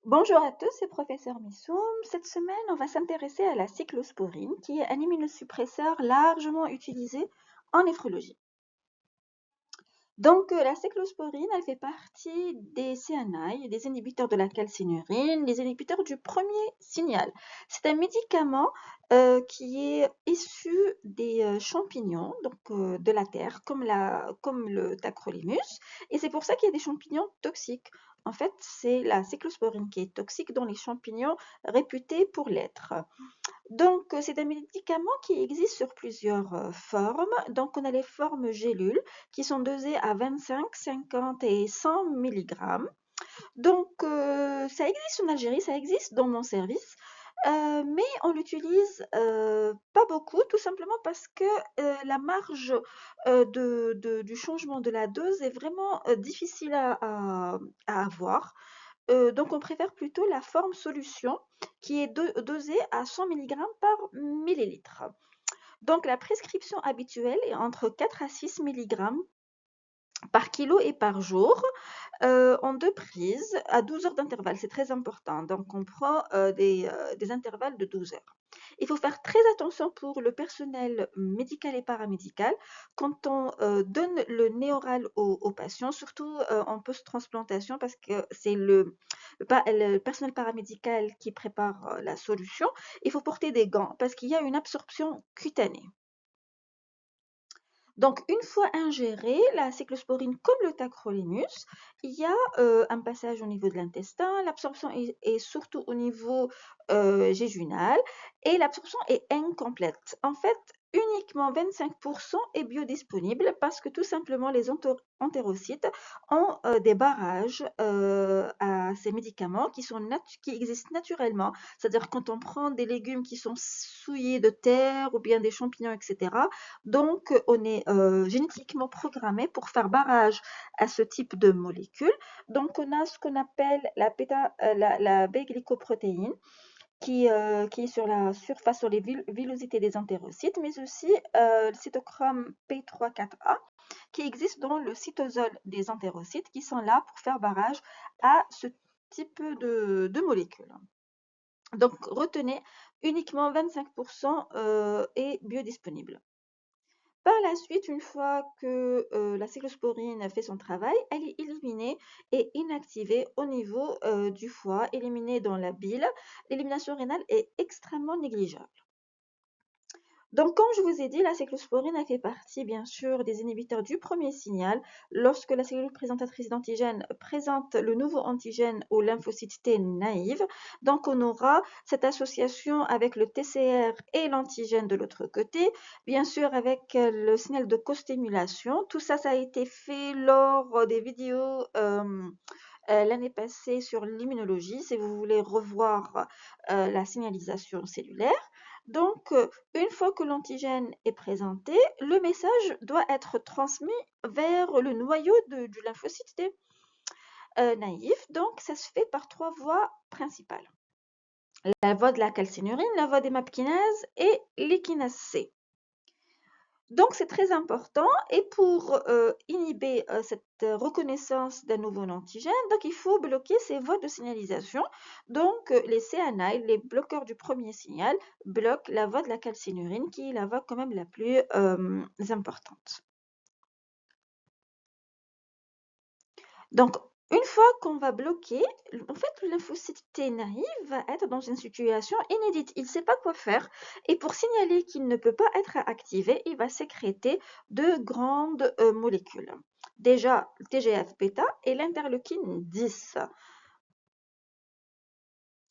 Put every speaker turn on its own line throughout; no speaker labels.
Bonjour à tous, c'est professeur Missoum. Cette semaine, on va s'intéresser à la cyclosporine, qui est un immunosuppresseur largement utilisé en néphrologie. Donc, la cyclosporine, elle fait partie des CNI, des inhibiteurs de la calcinurine, des inhibiteurs du premier signal. C'est un médicament qui est issu des champignons, donc de la terre, comme le tacrolimus, et c'est pour ça qu'il y a des champignons toxiques. En fait, c'est la cyclosporine qui est toxique dans les champignons réputés pour l'être. Donc, c'est un médicament qui existe sur plusieurs formes. Donc, on a les formes gélules qui sont dosées à 25, 50 et 100 milligrammes. Donc, ça existe en Algérie, ça existe dans mon service, mais on l'utilise pas beaucoup, tout simplement parce que la marge du changement de la dose est vraiment difficile à avoir. Donc on préfère plutôt la forme solution qui est dosée à 100 milligrammes par millilitre. Donc la prescription habituelle est entre 4 à 6 milligrammes par kilo et par jour, en 2 prises à 12 heures d'intervalle. C'est très important. Donc on prend des intervalles de 12 heures. Il faut faire très attention pour le personnel médical et paramédical quand on donne le nez oral aux patients, surtout en post-transplantation, parce que c'est le personnel paramédical qui prépare la solution. Il faut porter des gants parce qu'il y a une absorption cutanée. Donc, une fois ingérée, la cyclosporine, comme le tacrolimus, il y a un passage au niveau de l'intestin, l'absorption est surtout au niveau jéjunal et l'absorption est incomplète. En fait, uniquement 25% est biodisponible parce que tout simplement les entérocytes ont des barrages à ces médicaments qui existent naturellement. C'est-à-dire quand on prend des légumes qui sont souillés de terre ou bien des champignons, etc. Donc, on est génétiquement programmé pour faire barrage à ce type de molécules. Donc, on a ce qu'on appelle la B-glycoprotéine qui est sur la surface, sur les villosités des entérocytes, mais aussi le cytochrome P3-4A qui existe dans le cytosol des entérocytes qui sont là pour faire barrage à ce type de molécules. Donc, retenez, uniquement 25% est biodisponible. Par la suite, une fois que la cyclosporine a fait son travail, elle est éliminée et inactivée au niveau du foie, éliminée dans la bile. L'élimination rénale est extrêmement négligeable. Donc, comme je vous ai dit, la cyclosporine a fait partie, bien sûr, des inhibiteurs du premier signal. Lorsque la cellule présentatrice d'antigène présente le nouveau antigène au lymphocyte T naïve, donc on aura cette association avec le TCR et l'antigène de l'autre côté, bien sûr avec le signal de costimulation. Tout ça, ça a été fait lors des vidéos l'année passée sur l'immunologie, si vous voulez revoir la signalisation cellulaire. Donc, une fois que l'antigène est présenté, le message doit être transmis vers le noyau du lymphocyte T naïf. Donc, ça se fait par 3 voies principales. La voie de la calcinurine, la voie des MAP kinases et les kinases C. Donc, c'est très important et pour inhiber cette reconnaissance d'un nouveau antigène, donc il faut bloquer ces voies de signalisation. Donc, les CNI, les bloqueurs du premier signal, bloquent la voie de la calcinurine qui est la voie quand même la plus importante. Donc, une fois qu'on va bloquer, en fait, le lymphocyte T naïf va être dans une situation inédite. Il ne sait pas quoi faire. Et pour signaler qu'il ne peut pas être activé, il va sécréter deux grandes molécules. Déjà, le TGF-bêta et l'interleukine 10.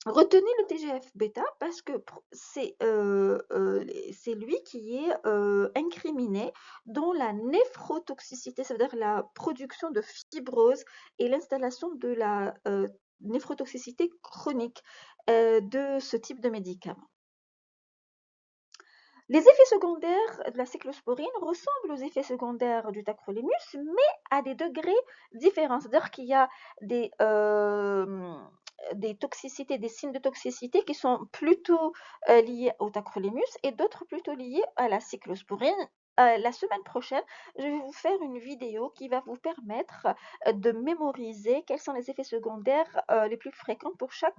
Retenez le TGF-bêta parce que c'est lui qui est incriminé dans la néphrotoxicité, ça veut dire la production de fibrose et l'installation de la néphrotoxicité chronique de ce type de médicament. Les effets secondaires de la cyclosporine ressemblent aux effets secondaires du tacrolimus, mais à des degrés différents. C'est-à-dire qu'il y a des toxicités, des signes de toxicité qui sont plutôt liés au tacrolimus et d'autres plutôt liés à la cyclosporine. la semaine prochaine, je vais vous faire une vidéo qui va vous permettre de mémoriser quels sont les effets secondaires les plus fréquents pour chaque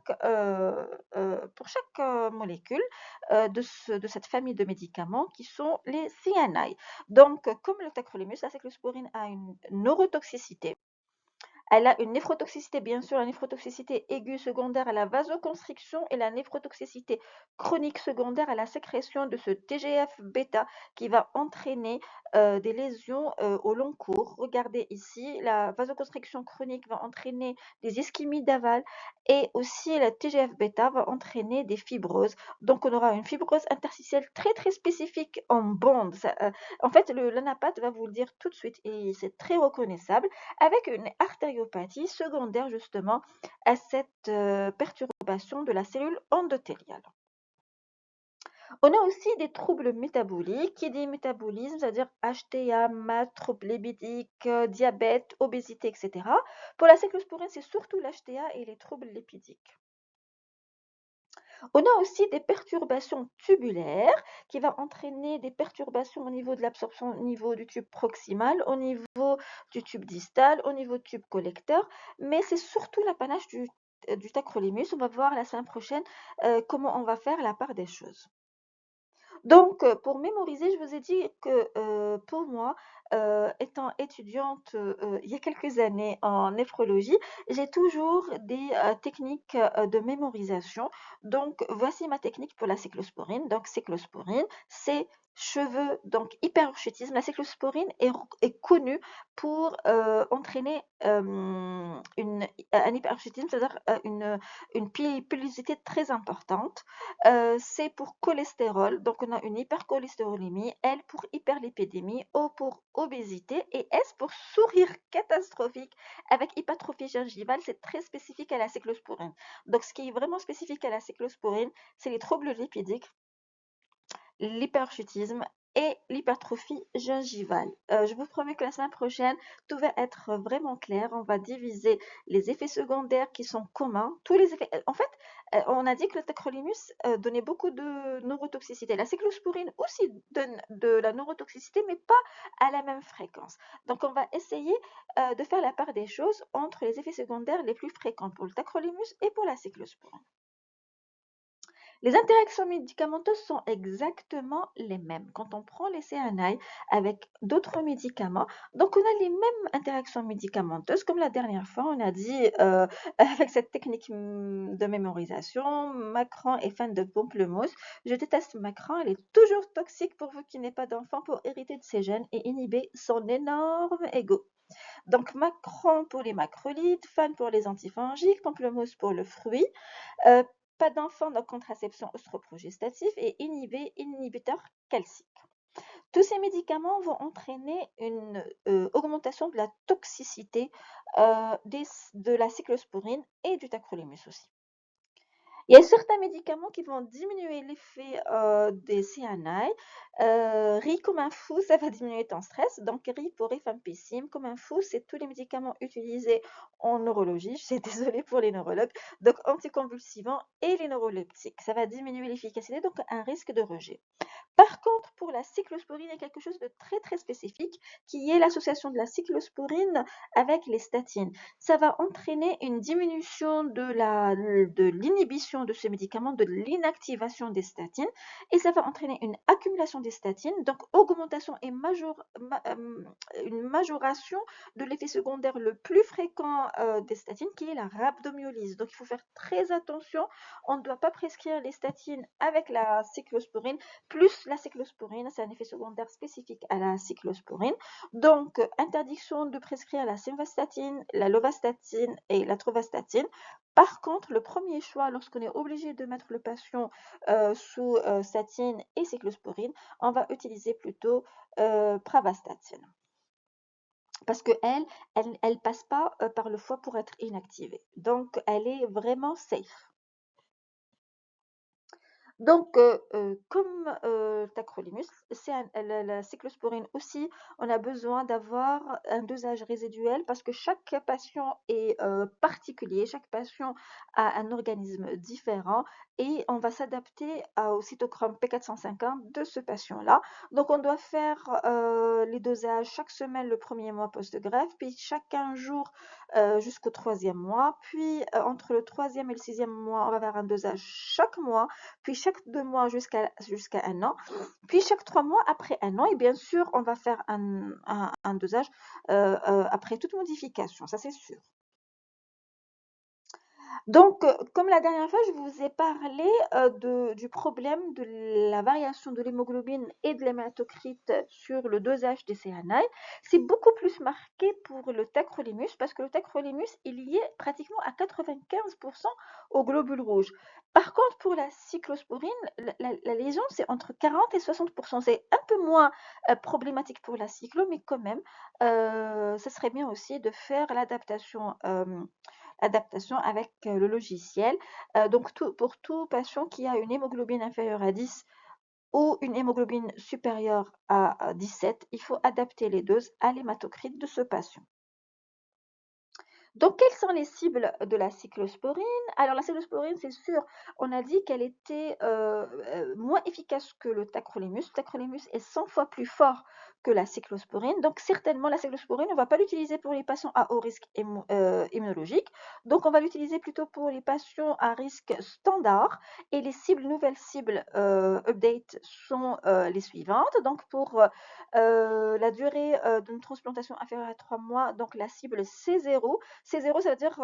molécule de cette famille de médicaments qui sont les CNI. Donc, comme le tacrolimus, la cyclosporine a une neurotoxicité. Elle a une néphrotoxicité, bien sûr, la néphrotoxicité aiguë secondaire à la vasoconstriction et la néphrotoxicité chronique secondaire à la sécrétion de ce TGF-bêta qui va entraîner des lésions au long cours. Regardez ici, la vasoconstriction chronique va entraîner des ischémies d'aval et aussi la TGF-bêta va entraîner des fibroses. Donc, on aura une fibrose interstitielle très très spécifique en bande. En fait, l'anapathe va vous le dire tout de suite et c'est très reconnaissable avec une artériopathie secondaire justement à cette perturbation de la cellule endothéliale. On a aussi des troubles métaboliques. Qui dit métabolisme, c'est-à-dire HTA, MAT, troubles lipidiques, diabète, obésité, etc. Pour la cyclosporine, c'est surtout l'HTA et les troubles lipidiques. On a aussi des perturbations tubulaires qui vont entraîner des perturbations au niveau de l'absorption, au niveau du tube proximal, au niveau du tube distal, au niveau du tube collecteur, mais c'est surtout l'apanage du tacrolimus. On va voir la semaine prochaine comment on va faire la part des choses. Donc, pour mémoriser, je vous ai dit que pour moi, étant étudiante il y a quelques années en néphrologie, j'ai toujours des techniques de mémorisation. Donc, voici ma technique pour la cyclosporine. Donc, cyclosporine, c'est cheveux, donc hyperurgitisme. La cyclosporine est connue pour entraîner un hyperurgitisme, c'est-à-dire une pilosité très importante. C pour cholestérol, donc on a une hypercholestérolémie, L pour hyperlipidémie, O pour obésité et S pour sourire catastrophique avec hypertrophie gingivale, c'est très spécifique à la cyclosporine. Donc ce qui est vraiment spécifique à la cyclosporine, c'est les troubles lipidiques, l'hyperchutisme et l'hypertrophie gingivale. Je vous promets que la semaine prochaine, tout va être vraiment clair. On va diviser les effets secondaires qui sont communs. Tous les effets. En fait, on a dit que le tacrolimus donnait beaucoup de neurotoxicité. La cyclosporine aussi donne de la neurotoxicité, mais pas à la même fréquence. Donc, on va essayer de faire la part des choses entre les effets secondaires les plus fréquents pour le tacrolimus et pour la cyclosporine. Les interactions médicamenteuses sont exactement les mêmes. Quand on prend les CNI avec d'autres médicaments, donc on a les mêmes interactions médicamenteuses comme la dernière fois, on a dit avec cette technique de mémorisation, Macron est fan de pamplemousse. Je déteste Macron, elle est toujours toxique pour vous qui n'avez pas d'enfant pour hériter de ses gènes et inhiber son énorme ego. Donc Macron pour les macrolides, fan pour les antifongiques, pamplemousse pour le fruit. Pas d'enfant, donc contraception œstroprogestative et inhibiteur calcique. Tous ces médicaments vont entraîner une augmentation de la toxicité de la cyclosporine et du tacrolimus aussi. Il y a certains médicaments qui vont diminuer l'effet des CNI. Riz comme un fou, ça va diminuer ton stress. Donc, riz pour rifampicine, comme un fou, c'est tous les médicaments utilisés en neurologie. Je suis désolée pour les neurologues. Donc, anticonvulsivants et les neuroleptiques. Ça va diminuer l'efficacité, donc un risque de rejet. Par contre, pour la cyclosporine, il y a quelque chose de très très spécifique qui est l'association de la cyclosporine avec les statines. Ça va entraîner une diminution de l'inhibition de ce médicament, de l'inactivation des statines, et ça va entraîner une accumulation des statines, donc augmentation et une majoration de l'effet secondaire le plus fréquent des statines, qui est la rhabdomyolyse. Donc il faut faire très attention, on ne doit pas prescrire les statines avec la cyclosporine, plus la cyclosporine, c'est un effet secondaire spécifique à la cyclosporine. Donc, interdiction de prescrire la simvastatine, la lovastatine et la trovastatine. Par contre, le premier choix, lorsqu'on est obligé de mettre le patient sous statine et cyclosporine, on va utiliser plutôt pravastatine. Parce qu'elle elle passe pas par le foie pour être inactivée. Donc, elle est vraiment safe. Donc, comme, tacrolimus, la cyclosporine aussi, on a besoin d'avoir un dosage résiduel parce que chaque patient est, particulier, chaque patient a un organisme différent et on va s'adapter au cytochrome P450 de ce patient-là. Donc on doit faire, les dosages chaque semaine le premier mois post-greffe, puis chaque 15 jours, jusqu'au 3e mois, puis, entre le 3e et le 6e mois, on va faire un dosage chaque mois, puis chaque 2 mois jusqu'à 1 an, puis chaque 3 mois après 1 an et bien sûr, on va faire un dosage, après toute modification, ça c'est sûr. Donc, comme la dernière fois, je vous ai parlé du problème de la variation de l'hémoglobine et de l'hématocrite sur le dosage des CNI. C'est beaucoup plus marqué pour le tacrolimus parce que le tacrolimus, il y est pratiquement à 95% aux globules rouges. Par contre, pour la cyclosporine, la lésion, c'est entre 40 et 60%. C'est un peu moins problématique pour la cyclo, mais quand même, ça serait bien aussi de faire l'adaptation avec le logiciel. Donc, pour tout patient qui a une hémoglobine inférieure à 10 ou une hémoglobine supérieure à 17, il faut adapter les doses à l'hématocrite de ce patient. Donc, quelles sont les cibles de la cyclosporine? Alors, la cyclosporine, c'est sûr, on a dit qu'elle était moins efficace que le tacrolimus. Le tacrolimus est 100 fois plus fort que la cyclosporine. Donc, certainement, la cyclosporine, on ne va pas l'utiliser pour les patients à haut risque immunologique. Donc, on va l'utiliser plutôt pour les patients à risque standard. Et les nouvelles cibles update sont les suivantes. Donc, pour la durée d'une transplantation inférieure à 3 mois, donc la cible C0. C0, ça veut dire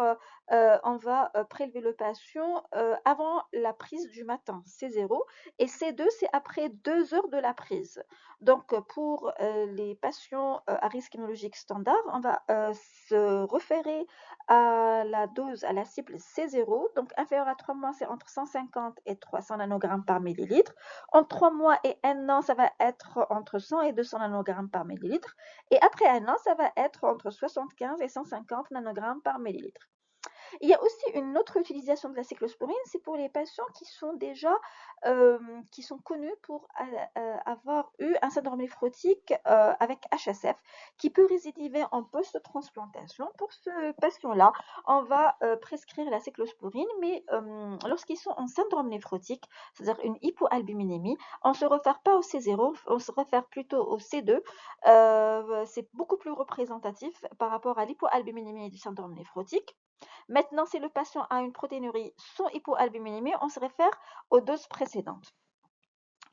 on va prélever le patient avant la prise du matin, C0. Et C2, c'est après 2 heures de la prise. Donc, pour les patients à risque immunologique standard, on va se référer à la dose, à la cible C0. Donc, inférieure à 3 mois, c'est entre 150 et 300 nanogrammes par millilitre. En 3 mois et 1 an, ça va être entre 100 et 200 nanogrammes par millilitre. Et après 1 an, ça va être entre 75 et 150 nanogrammes par millilitre. Il y a aussi une autre utilisation de la cyclosporine, c'est pour les patients qui sont déjà qui sont connus pour avoir eu un syndrome néphrotique avec HSF qui peut récidiver en post-transplantation. Pour ce patient-là, on va prescrire la cyclosporine, mais lorsqu'ils sont en syndrome néphrotique, c'est-à-dire une hypoalbuminémie, on ne se réfère pas au C0, on se réfère plutôt au C2. C'est beaucoup plus représentatif par rapport à l'hypoalbuminémie du syndrome néphrotique. Maintenant, si le patient a une protéinurie sans hypoalbuminémie, on se réfère aux doses précédentes.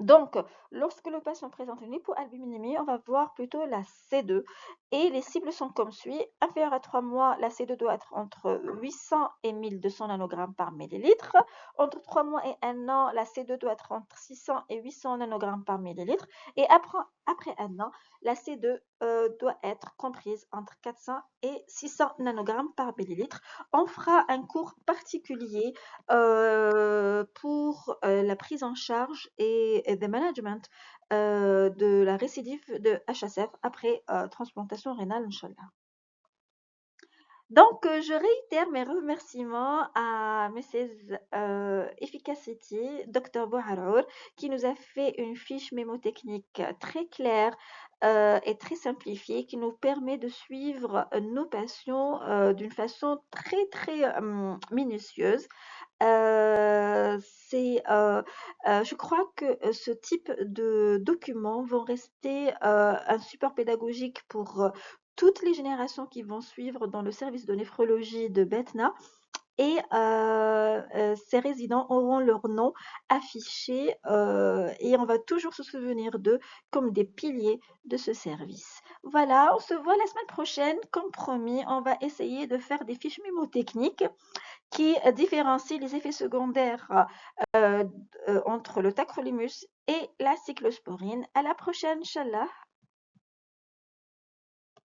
Donc, lorsque le patient présente une hypoalbuminémie, on va voir plutôt la C2 et les cibles sont comme suit. Inférieure à 3 mois, la C2 doit être entre 800 et 1200 nanogrammes par millilitre. Entre 3 mois et 1 an, la C2 doit être entre 600 et 800 nanogrammes par millilitre. Et après 1 an, la C2 doit être comprise entre 400 et 600 nanogrammes par millilitre. On fera un cours particulier pour la prise en charge et the management de la récidive de HSF après transplantation rénale, Inch'Allah. Donc, je réitère mes remerciements à Mrs. Efficacity, Dr. Bouharour, qui nous a fait une fiche mémotechnique très claire et très simplifiée, qui nous permet de suivre nos patients d'une façon très, très minutieuse. Je crois que ce type de documents vont rester un support pédagogique pour toutes les générations qui vont suivre dans le service de néphrologie de Betna et ces résidents auront leur nom affiché et on va toujours se souvenir d'eux comme des piliers de ce service. Voilà, on se voit la semaine prochaine. Comme promis, on va essayer de faire des fiches mémotechniques qui différencie les effets secondaires entre le tacrolimus et la cyclosporine. À la prochaine, Inch'Allah.